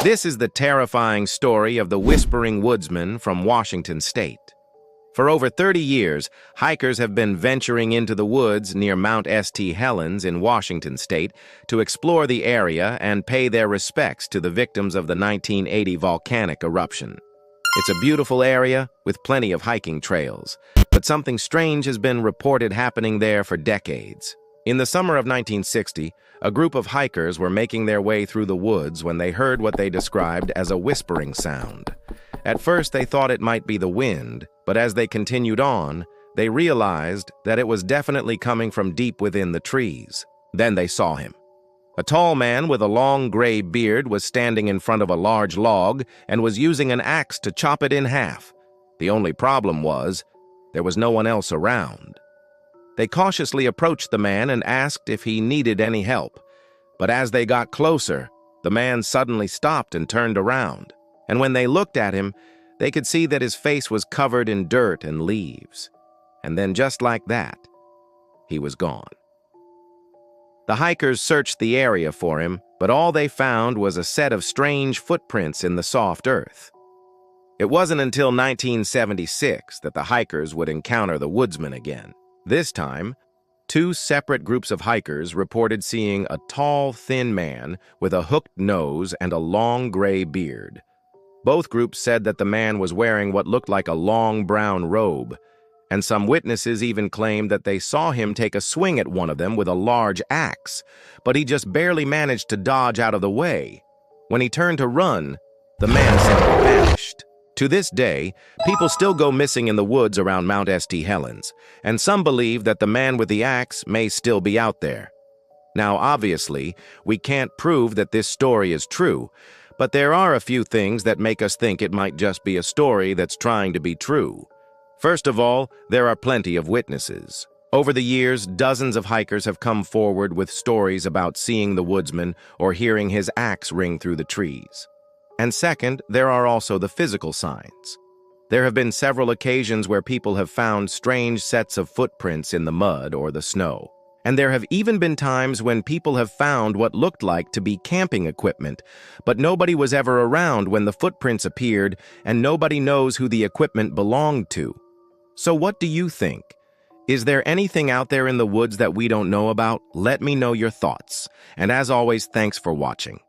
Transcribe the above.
This is the terrifying story of the Whispering Woodsman from Washington State. For over 30 years, hikers have been venturing into the woods near Mount St. Helens in Washington State to explore the area and pay their respects to the victims of the 1980 volcanic eruption. It's a beautiful area with plenty of hiking trails, but something strange has been reported happening there for decades. In the summer of 1960, a group of hikers were making their way through the woods when they heard what they described as a whispering sound. At first, they thought it might be the wind, but as they continued on, they realized that it was definitely coming from deep within the trees. Then they saw him. A tall man with a long gray beard was standing in front of a large log and was using an axe to chop it in half. The only problem was, there was no one else around. They cautiously approached the man and asked if he needed any help. But as they got closer, the man suddenly stopped and turned around. And when they looked at him, they could see that his face was covered in dirt and leaves. And then just like that, he was gone. The hikers searched the area for him, but all they found was a set of strange footprints in the soft earth. It wasn't until 1976 that the hikers would encounter the woodsman again. This time, two separate groups of hikers reported seeing a tall, thin man with a hooked nose and a long gray beard. Both groups said that the man was wearing what looked like a long brown robe, and some witnesses even claimed that they saw him take a swing at one of them with a large axe, but he just barely managed to dodge out of the way. When he turned to run, the man simply vanished. To this day, people still go missing in the woods around Mount St. Helens, and some believe that the man with the axe may still be out there. Now, obviously, we can't prove that this story is true, but there are a few things that make us think it might just be a story that's trying to be true. First of all, there are plenty of witnesses. Over the years, dozens of hikers have come forward with stories about seeing the woodsman or hearing his axe ring through the trees. And second, there are also the physical signs. There have been several occasions where people have found strange sets of footprints in the mud or the snow. And there have even been times when people have found what looked like to be camping equipment, but nobody was ever around when the footprints appeared, and nobody knows who the equipment belonged to. So what do you think? Is there anything out there in the woods that we don't know about? Let me know your thoughts. And as always, thanks for watching.